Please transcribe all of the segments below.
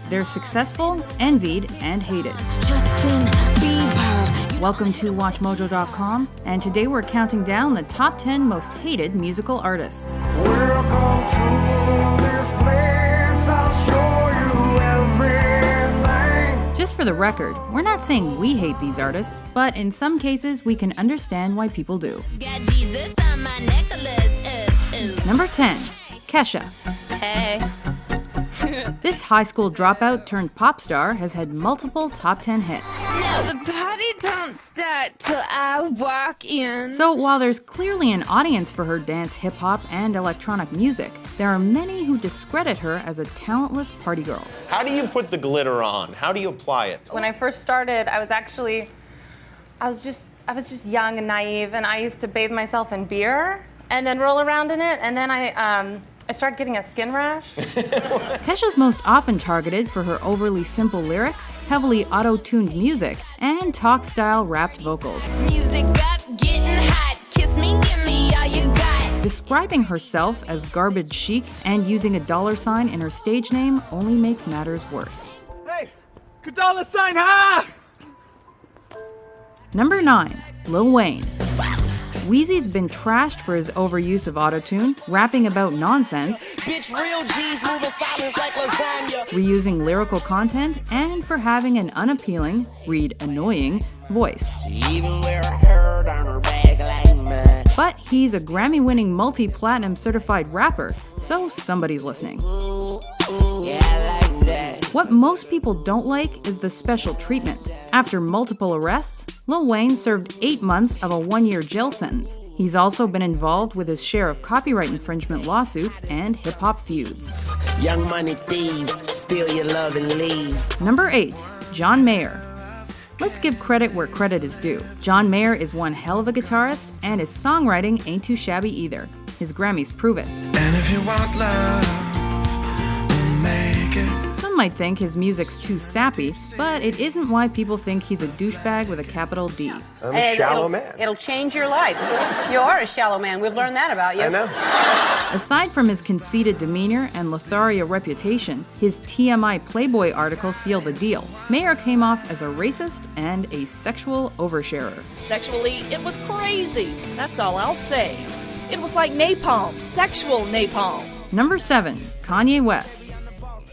They're successful, envied, and hated. Justin Bieber. Welcome to WatchMojo.com, and today we're counting down the top 10 most hated musical artists. Welcome to this place, I'll show you everything. Just for the record, we're not saying we hate these artists, but in some cases we can understand why people do. Got Jesus on my necklace. Number 10. Kesha. Hey. This high school dropout turned pop star has had multiple top 10 hits. Now the party don't start till I walk in. So while there's clearly an audience for her dance, hip-hop, and electronic music, there are many who discredit her as a talentless party girl. How do you put the glitter on? How do you apply it? When I first started, I was just young and naive, and I used to bathe myself in beer and then roll around in it, and then I started getting a skin rash. Kesha's most often targeted for her overly simple lyrics, heavily auto-tuned music, and talk-style rapped vocals. Music up, getting hot. Kiss me, give me all you got. Describing herself as garbage chic and using a $sign in her stage name only makes matters worse. Hey, $sign, ha! Number 9. Lil Wayne. Weezy's been trashed for his overuse of autotune, rapping about nonsense, Bitch, real G's moving silence like lasagna. reusing lyrical content, and for having an unappealing, read annoying, voice. Even wear a herd on her back like mine. But he's a Grammy-winning multi-platinum certified rapper, so somebody's listening. Yeah, I like that. What most people don't like is the special treatment. After multiple arrests, Lil Wayne served 8 months of a 1-year jail sentence. He's also been involved with his share of copyright infringement lawsuits and hip-hop feuds. Young money thieves, steal your love and leave. Number 8. John Mayer. Let's give credit where credit is due. John Mayer is one hell of a guitarist, and his songwriting ain't too shabby either. His Grammys prove it. And if you want love, make it. Some might think his music's too sappy, but it isn't why people think he's a douchebag with a capital D. I'm a shallow man. It'll change your life. You are a shallow man. We've learned that about you. I know. Aside from his conceited demeanor and Lothario reputation, his TMI Playboy article sealed the deal. Mayer came off as a racist and a sexual oversharer. Sexually, it was crazy. That's all I'll say. It was like napalm, sexual napalm. Number 7. Kanye West.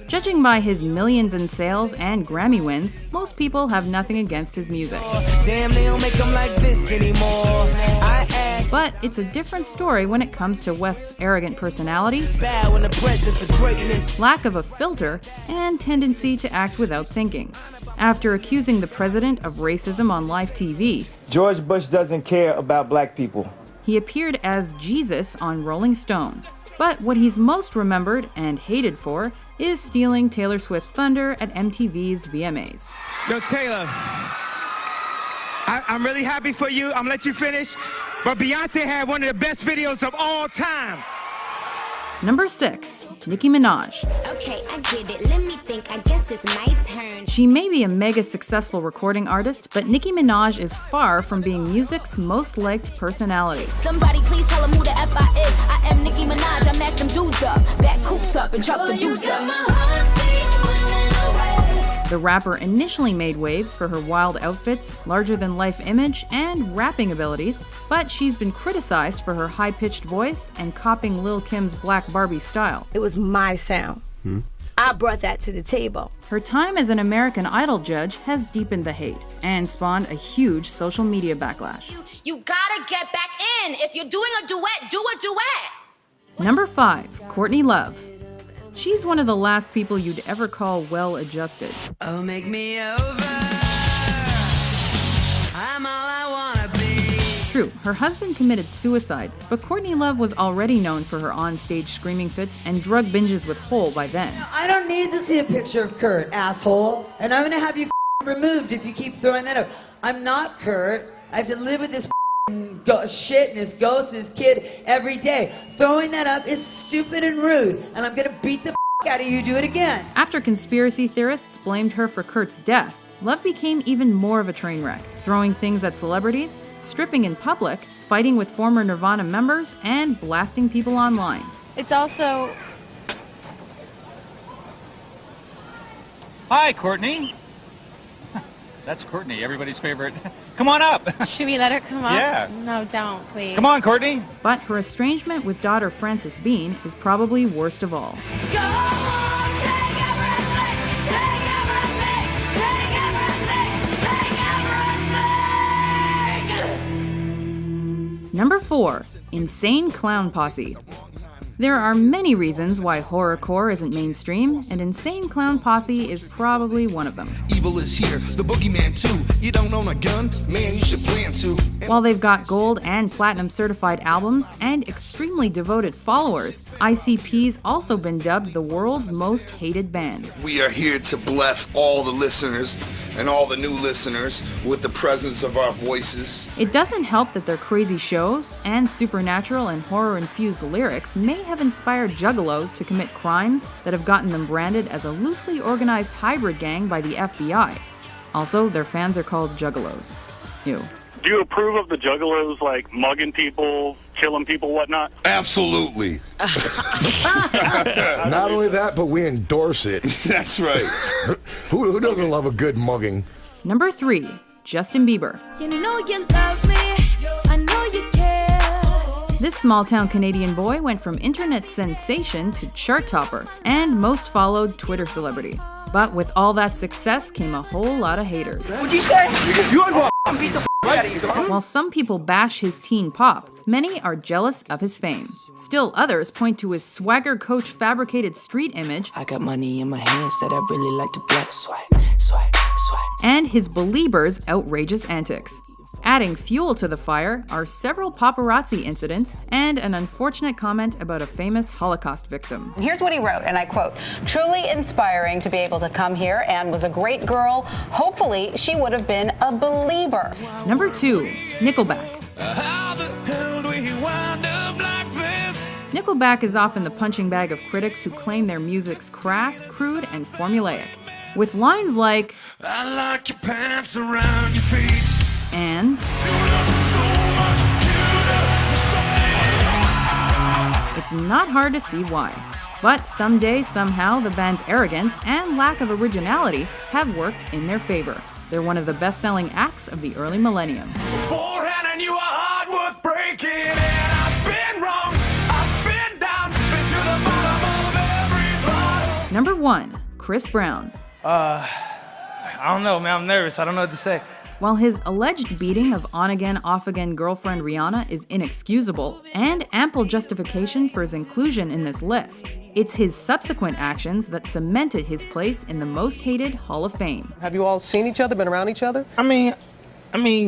Judging by his millions in sales and Grammy wins, most people have nothing against his music. Damn, they don't make them like this anymore. I ask But it's a different story when it comes to West's arrogant personality, bad when the presence of greatness. lack of a filter, and tendency to act without thinking. After accusing the president of racism on live TV, George Bush doesn't care about black people. he appeared as Jesus on Rolling Stone. But what he's most remembered and hated for is stealing Taylor Swift's thunder at MTV's VMAs. Yo, Taylor, I'm really happy for you. I'm gonna let you finish. But Beyonce had one of the best videos of all time. Number 6. Nicki Minaj. Okay, I get it. Let me think. I guess it's my turn. She may be a mega successful recording artist, but Nicki Minaj is far from being music's most liked personality. Somebody please tell him who the F I is. I am Nicki Minaj. I mack them dudes up, back coops up, and chuck the dudes up. The rapper initially made waves for her wild outfits, larger-than-life image, and rapping abilities, but she's been criticized for her high-pitched voice and copying Lil Kim's Black Barbie style. It was my sound. I brought that to the table. Her time as an American Idol judge has deepened the hate and spawned a huge social media backlash. You gotta get back in. If you're doing a duet, do a duet. Number 5. Courtney Love. She's one of the last people you'd ever call well-adjusted. Oh, make me over. I'm all I wanna be. True, her husband committed suicide, but Courtney Love was already known for her on-stage screaming fits and drug binges with Hole by then. I don't need to see a picture of Kurt, asshole. And I'm gonna have you removed if you keep throwing that up. I'm not Kurt. I have to live with this shit and his ghost and his kid every day. Throwing that up is stupid and rude, and I'm gonna beat the out of you. Do it again. After conspiracy theorists blamed her for Kurt's death, Love became even more of a train wreck, throwing things at celebrities, stripping in public, fighting with former Nirvana members, and blasting people online. It's also... Hi, Courtney. That's Courtney, everybody's favorite. Come on up. Should we let her come up? Yeah. No, don't, please. Come on, Courtney. But her estrangement with daughter Frances Bean is probably worst of all. Number 4, Insane Clown Posse. There are many reasons why horrorcore isn't mainstream, and Insane Clown Posse is probably one of them. Evil is here, the boogeyman too. You don't own a gun? Man, you should plan to. While they've got gold and platinum certified albums and extremely devoted followers, ICP's also been dubbed the world's most hated band. We are here to bless all the listeners and all the new listeners with the presence of our voices. It doesn't help that their crazy shows and supernatural and horror-infused lyrics may have inspired juggalos to commit crimes that have gotten them branded as a loosely organized hybrid gang by the FBI. Also, their fans are called juggalos. Ew. Do you approve of the juggalos, like mugging people, killing people, whatnot? Absolutely. Not only that, but we endorse it. That's right. Who doesn't love a good mugging? Number 3, Justin Bieber. You know you love me, I know you care. This small-town Canadian boy went from internet sensation to chart topper and most followed Twitter celebrity. But with all that success came a whole lot of haters. What'd you say? You beat the out of you. While some people bash his teen pop, many are jealous of his fame. Still others point to his swagger coach fabricated street image. I got money in my hands that I really like to black. Swag. And his Belieber's outrageous antics. Adding fuel to the fire are several paparazzi incidents and an unfortunate comment about a famous Holocaust victim. Here's what he wrote, and I quote, "Truly inspiring to be able to come here, and was a great girl. Hopefully she would have been a believer." Number 2, Nickelback. How the hell do we wind up like this? Nickelback is often the punching bag of critics who claim their music's crass, crude, and formulaic. With lines like, I like your pants around your feet. And it's not hard to see why. But someday, somehow, the band's arrogance and lack of originality have worked in their favor. They're one of the best-selling acts of the early millennium. Beforehand, I knew a heart worth breaking, and I've been wrong, I've been down, been to the bottom of every bottle. Number 1, Chris Brown. I don't know, man. I'm nervous. I don't know what to say. While his alleged beating of on-again, off-again girlfriend Rihanna is inexcusable and ample justification for his inclusion in this list, it's his subsequent actions that cemented his place in the most hated Hall of Fame. Have you all seen each other, been around each other? I mean,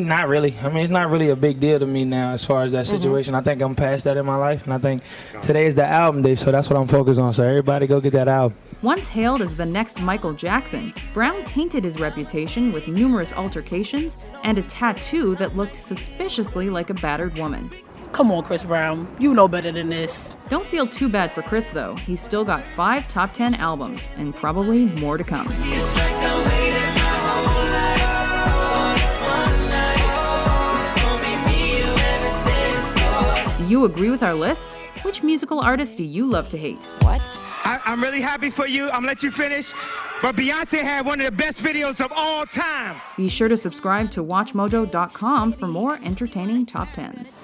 not really. It's not really a big deal to me now as far as that situation. I think I'm past that in my life, and I think today is the album day, so that's what I'm focused on. So everybody go get that album. Once hailed as the next Michael Jackson, Brown tainted his reputation with numerous altercations and a tattoo that looked suspiciously like a battered woman. Come on, Chris Brown. You know better than this. Don't feel too bad for Chris, though. He's still got 5 top 10 albums, and probably more to come. Do you agree with our list? Which musical artist do you love to hate? What? I'm really happy for you. I'm gonna let you finish. But Beyonce had one of the best videos of all time. Be sure to subscribe to WatchMojo.com for more entertaining top 10s.